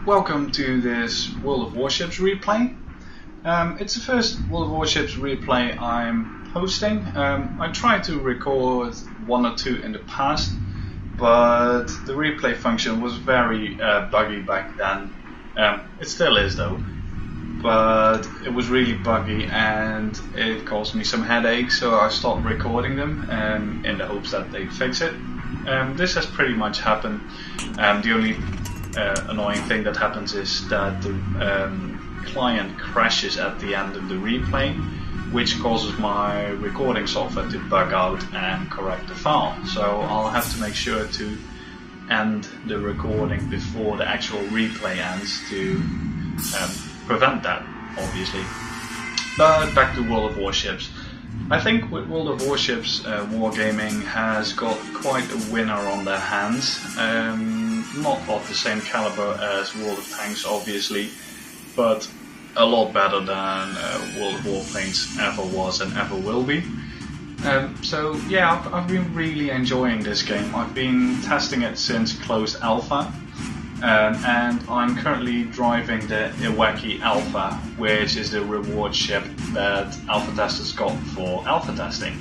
Welcome to this World of Warships replay. It's the first World of Warships replay I'm hosting. I tried to record one or two in the past, but the replay function was very buggy back then. It still is though, but it was really buggy and it caused me some headaches, so I stopped recording them in the hopes that they'd fix it. This has pretty much happened. The only annoying thing that happens is that the client crashes at the end of the replay, which causes my recording software to bug out and correct the file. So I'll have to make sure to end the recording before the actual replay ends to prevent that, obviously. But back to World of Warships. I think with World of Warships, Wargaming has got quite a winner on their hands. Not of the same caliber as World of Tanks, obviously, but a lot better than World of Warplanes ever was and ever will be. So yeah, I've been really enjoying this game. I've been testing it since closed alpha, and I'm currently driving the Iwaki Alpha, which is the reward ship that alpha testers got for alpha testing.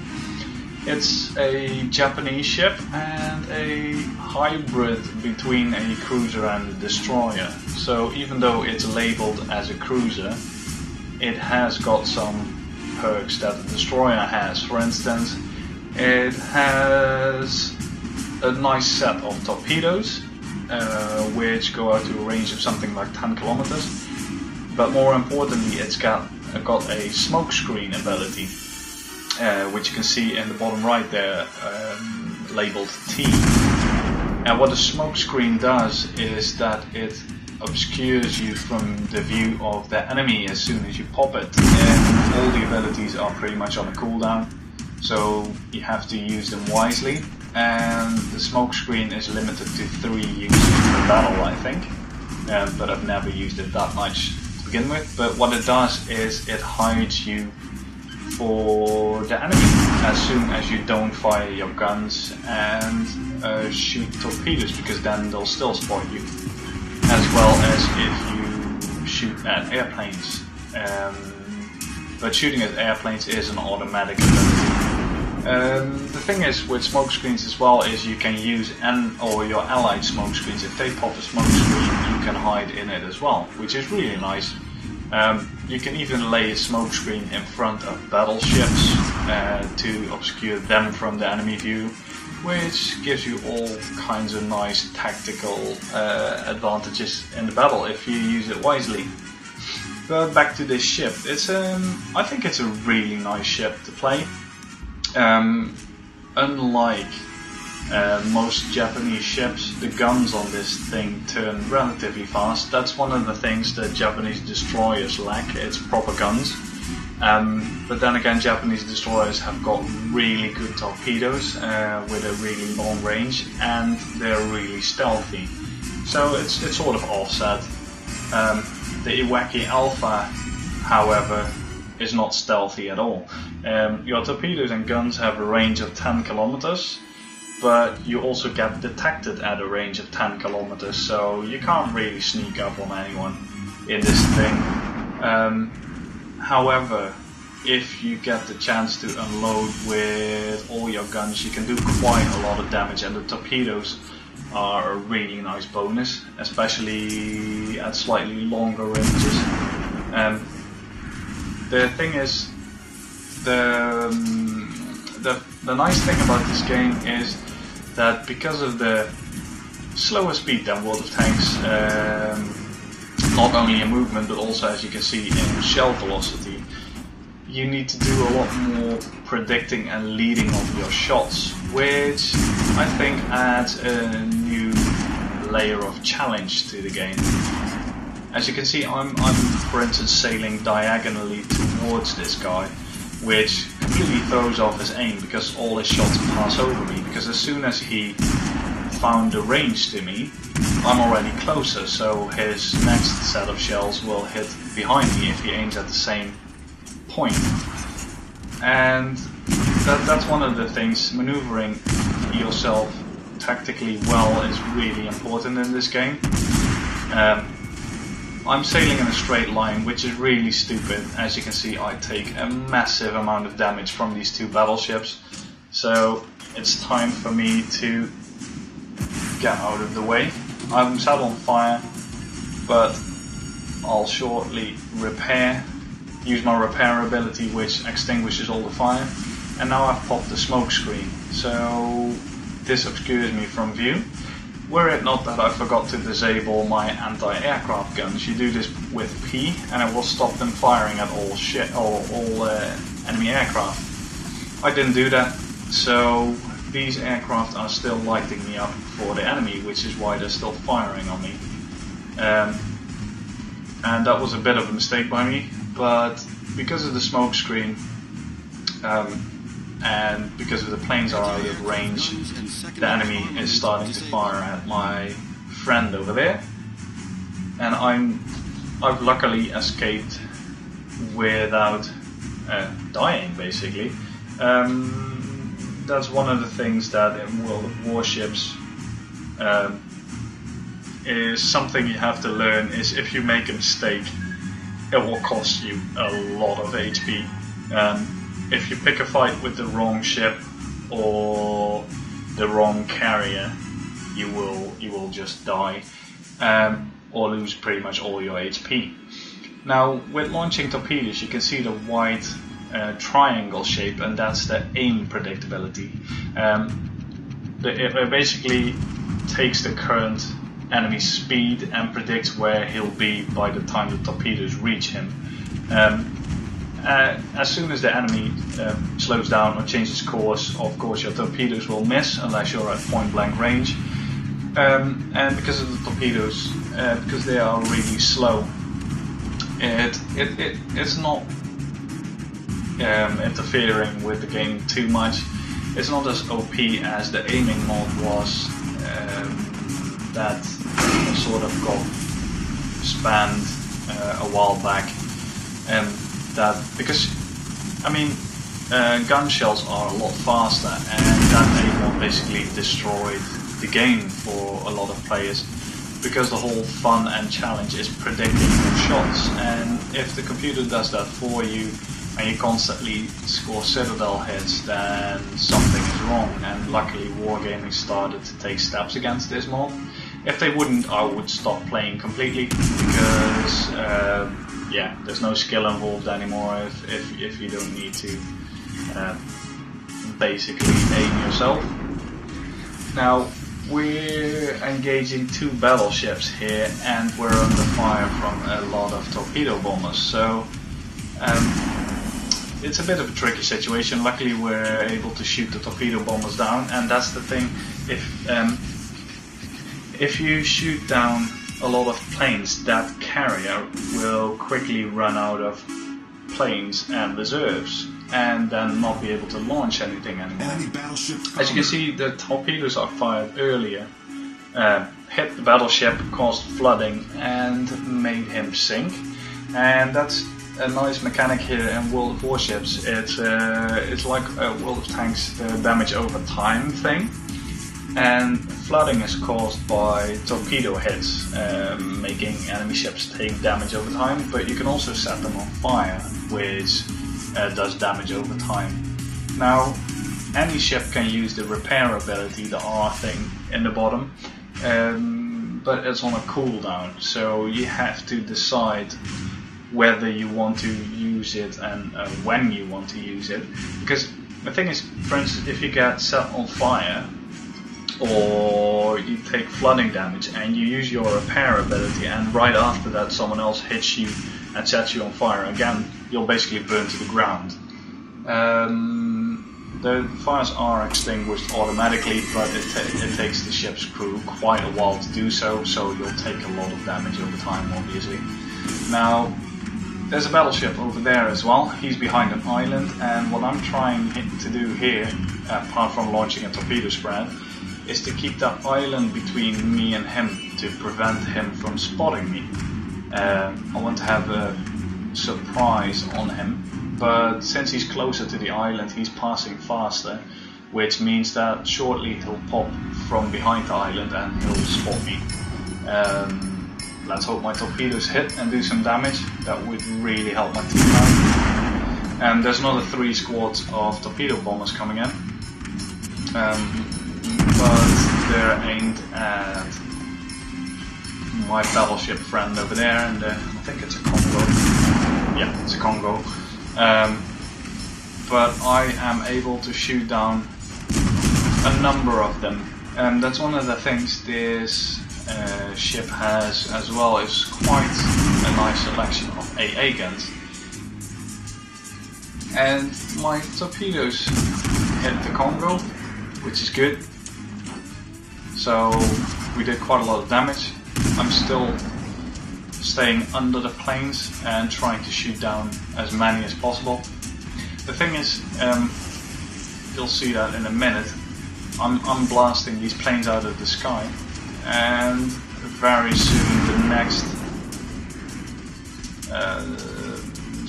It's a Japanese ship and a hybrid between a cruiser and a destroyer. So even though it's labeled as a cruiser, it has got some perks that a destroyer has. For instance, it has a nice set of torpedoes, which go out to a range of something like 10 kilometers. But more importantly, it's got a smoke screen ability. Which you can see in the bottom right there, labeled T. And what the smoke screen does is that it obscures you from the view of the enemy as soon as you pop it. And all the abilities are pretty much on a cooldown, so you have to use them wisely. And the smoke screen is limited to 3 uses per battle, I think. But I've never used it that much to begin with. But what it does is it hides you for the enemy as soon as you don't fire your guns and shoot torpedoes, because then they'll still spot you, as well as if you shoot at airplanes. But shooting at airplanes is an automatic ability. The thing is with smoke screens as well is you can use or your allied smoke screens. If they pop a smoke screen, you can hide in it as well, which is really nice. You can even lay a smoke screen in front of battleships to obscure them from the enemy view, which gives you all kinds of nice tactical advantages in the battle if you use it wisely. But back to this ship, I think it's a really nice ship to play. Unlike most Japanese ships, the guns on this thing turn relatively fast. That's one of the things that Japanese destroyers lack, it's proper guns. But then again, Japanese destroyers have got really good torpedoes with a really long range, and they're really stealthy. So it's sort of offset. The Iwaki Alpha, however, is not stealthy at all. Your torpedoes and guns have a range of 10 kilometers. But you also get detected at a range of 10 kilometers, so you can't really sneak up on anyone in this thing. However, if you get the chance to unload with all your guns, you can do quite a lot of damage, and the torpedoes are a really nice bonus, especially at slightly longer ranges. The thing is, the nice thing about this game is that because of the slower speed than World of Tanks, not only in movement but also, as you can see, in shell velocity, you need to do a lot more predicting and leading of your shots, which I think adds a new layer of challenge to the game. As you can see, I'm for instance sailing diagonally towards this guy, which completely throws off his aim because all his shots pass over me, because as soon as he found the range to me, I'm already closer, so his next set of shells will hit behind me if he aims at the same point. And that's one of the things. Maneuvering yourself tactically well is really important in this game. I'm sailing in a straight line, which is really stupid. As you can see, I take a massive amount of damage from these two battleships. So it's time for me to get out of the way. I'm set on fire, but I'll shortly use my repair ability, which extinguishes all the fire. And now I've popped the smoke screen, so this obscures me from view. Were it not that I forgot to disable my anti-aircraft guns, you do this with P and it will stop them firing at all enemy aircraft. I didn't do that, so these aircraft are still lighting me up for the enemy, which is why they're still firing on me. And that was a bit of a mistake by me, but because of the smoke screen and because of the planes are out of range, the enemy is starting to fire at my friend over there, and I've luckily escaped without dying, basically. That's one of the things that in World of Warships is something you have to learn, is if you make a mistake, it will cost you a lot of HP. If you pick a fight with the wrong ship or the wrong carrier, you will just die or lose pretty much all your HP. Now, with launching torpedoes, you can see the white triangle shape, and that's the aim predictability. It basically takes the current enemy speed and predicts where he'll be by the time the torpedoes reach him. As soon as the enemy slows down or changes course, of course your torpedoes will miss unless you're at point blank range. And because of the torpedoes, because they are really slow, it's not interfering with the game too much. It's not as OP as the aiming mod was, that sort of got spanned a while back. That because I mean gun shells are a lot faster, and that aim mod basically destroyed the game for a lot of players, because the whole fun and challenge is predicting your shots, and if the computer does that for you and you constantly score citadel hits, then something is wrong. And luckily Wargaming started to take steps against this mod. If they wouldn't, I would stop playing completely, because yeah, there's no skill involved anymore if you don't need to basically aim yourself. Now, we're engaging two battleships here, and we're under fire from a lot of torpedo bombers, so it's a bit of a tricky situation. Luckily we're able to shoot the torpedo bombers down, and that's the thing, if you shoot down a lot of planes, that carrier will quickly run out of planes and reserves, and then not be able to launch anything anymore. As you can see, the torpedoes are fired earlier, hit the battleship, caused flooding, and made him sink. And that's a nice mechanic here in World of Warships. It's like a World of Tanks damage over time thing. And flooding is caused by torpedo hits, making enemy ships take damage over time, but you can also set them on fire, which does damage over time. Now, any ship can use the repair ability, the R thing in the bottom, but it's on a cooldown, so you have to decide whether you want to use it and when you want to use it. Because the thing is, for instance, if you get set on fire, or you take flooding damage and you use your repair ability, and right after that someone else hits you and sets you on fire again, you'll basically burn to the ground. The fires are extinguished automatically, but it takes the ship's crew quite a while to do so, so you'll take a lot of damage over time, obviously. Now, there's a battleship over there as well. He's behind an island, and what I'm trying to do here, apart from launching a torpedo spread, is to keep that island between me and him to prevent him from spotting me. I want to have a surprise on him, but since he's closer to the island, he's passing faster, which means that shortly he'll pop from behind the island and he'll spot me. let's hope my torpedoes hit and do some damage. That would really help my team out. And there's another 3 squads of torpedo bombers coming in. But they're aimed at my battleship friend over there, and I think it's a Congo. Yeah, it's a Congo. But I am able to shoot down a number of them, and that's one of the things this ship has as well, is quite a nice selection of AA guns. And my torpedoes hit the Congo, which is good. So we did quite a lot of damage. I'm still staying under the planes and trying to shoot down as many as possible. The thing is, you'll see that in a minute, I'm blasting these planes out of the sky, and very soon the next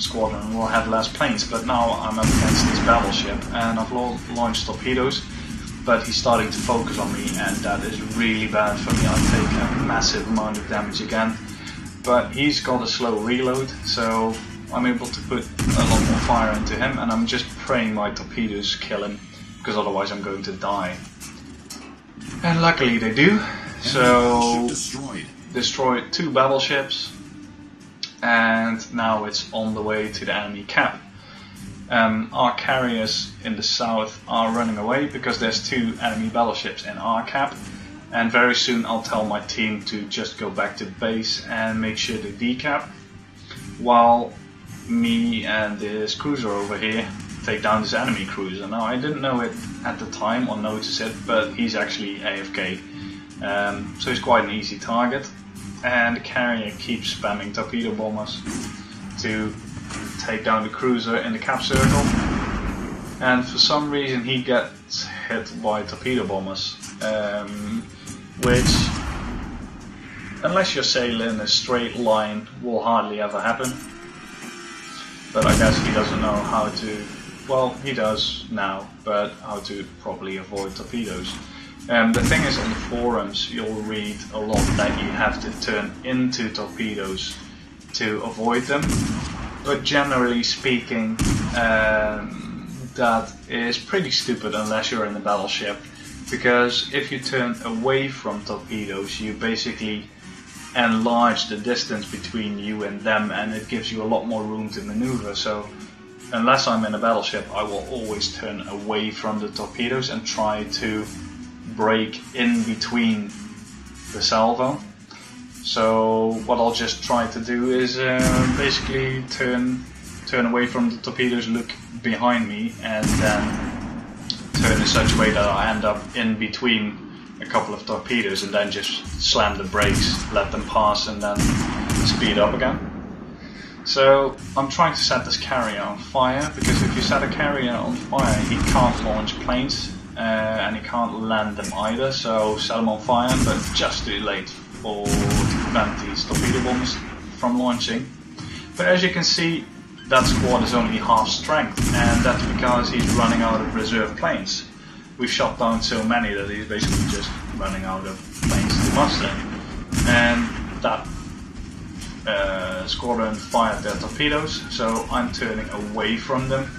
squadron will have less planes. But now I'm up against this battleship and I've launched torpedoes, but he's starting to focus on me, and that is really bad for me. I take a massive amount of damage again, but he's got a slow reload, so I'm able to put a lot more fire into him, and I'm just praying my torpedoes kill him, because otherwise I'm going to die. And luckily they do. So destroyed 2 battleships, and now it's on the way to the enemy cap. Our carriers in the south are running away because there's 2 enemy battleships in our cap, and very soon I'll tell my team to just go back to base and make sure they decap, while me and this cruiser over here take down this enemy cruiser. Now, I didn't know it at the time or notice it, but he's actually AFK, so he's quite an easy target, and the carrier keeps spamming torpedo bombers to take down the cruiser in the cap circle, and for some reason he gets hit by torpedo bombers, which, unless you're sailing a straight line, will hardly ever happen. But I guess he doesn't know how to, well, he does now, but how to properly avoid torpedoes. The thing is, on the forums you'll read a lot that you have to turn into torpedoes to avoid them, but generally speaking that is pretty stupid unless you're in a battleship, because if you turn away from torpedoes you basically enlarge the distance between you and them, and it gives you a lot more room to maneuver. So unless I'm in a battleship, I will always turn away from the torpedoes and try to break in between the salvo. So what I'll just try to do is basically turn away from the torpedoes, look behind me, and then turn in such a way that I end up in between a couple of torpedoes, and then just slam the brakes, let them pass, and then speed up again. So I'm trying to set this carrier on fire, because if you set a carrier on fire he can't launch planes, and he can't land them either, so set them on fire, but just too late to prevent these torpedo bombers from launching. But as you can see, that squad is only half strength, and that's because he's running out of reserve planes. We've shot down so many that he's basically just running out of planes to muster. And that squadron fired their torpedoes, so I'm turning away from them.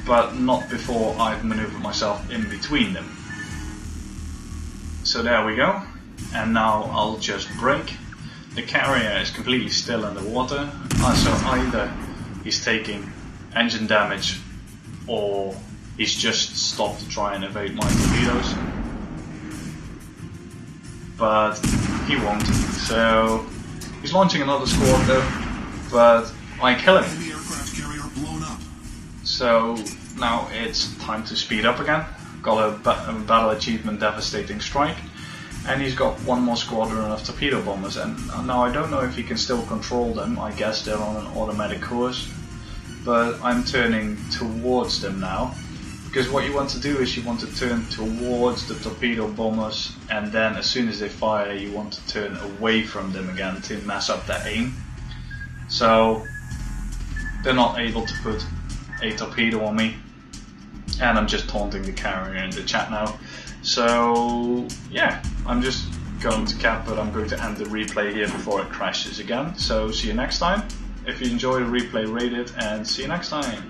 But not before I've maneuvered myself in between them. So there we go, and now I'll just brake. The carrier is completely still underwater, so either he's taking engine damage or he's just stopped to try and evade my torpedoes. But he won't, so he's launching another squad though, but I kill him. So now it's time to speed up again. Got a battle achievement, devastating strike, and he's got one more squadron of torpedo bombers, and now I don't know if he can still control them. I guess they're on an automatic course, but I'm turning towards them now, because what you want to do is you want to turn towards the torpedo bombers, and then as soon as they fire you want to turn away from them again to mess up their aim, so they're not able to put a torpedo on me. and I'm just taunting the carrier in the chat now. So yeah, I'm just going to cap, but I'm going to end the replay here before it crashes again. So see you next time. If you enjoy the replay, rate it, and see you next time.